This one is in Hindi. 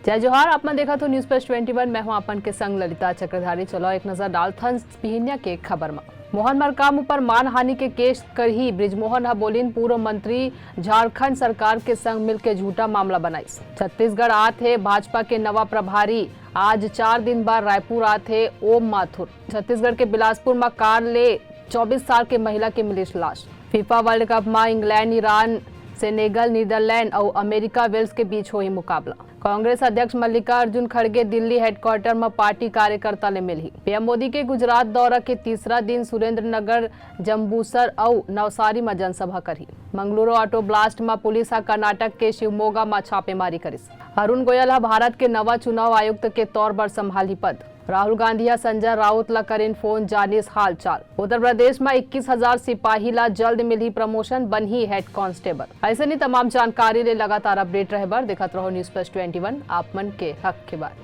जय जोहार। आपने देखा तो न्यूज प्लस 21। मैं हूं आपन के संग ललिता चक्रधारी। चलो एक नजर डालथन पिहिनिया के खबर में। मोहन मरकाम ऊपर मानहानि के केस करही ब्रिजमोहन ह बोलिन पूर्व मंत्री झारखंड सरकार के संग मिलकर झूठा मामला बनाइस। छत्तीसगढ़ आते भाजपा के नवा प्रभारी आज 4 दिन बाद रायपुर आते ओम माथुर। छत्तीसगढ़ के बिलासपुर में कार ले 24 साल के महिला के मिली लाश। फीफा वर्ल्ड कप में इंग्लैंड, ईरान, सेनेगल, नीदरलैंड और अमेरिका वेल्स के बीच हुई मुकाबला। कांग्रेस अध्यक्ष मल्लिकार्जुन खड़गे दिल्ली हेडक्वार्टर में पार्टी कार्यकर्ता ले मिली। पीएम मोदी के गुजरात दौरा के तीसरा दिन सुरेंद्रनगर, जंबूसर और नवसारी में जनसभा करी। मंगलुरु ऑटो ब्लास्ट में पुलिस कर्नाटक के शिवमोगा में छापेमारी करिस। अरुण गोयल भारत के नवा चुनाव आयुक्त के तौर पर संभाली पद। राहुल गांधी संजय राउत ला करें फोन जानिस हाल चाल। उत्तर प्रदेश में 21,000 सिपाही ला जल्द मिली प्रमोशन, बनी हेड कांस्टेबल। ऐसे नहीं तमाम जानकारी ले लगातार अपडेट रहे बर देखत रहो न्यूज प्लस 21 आप मन के हक के बात।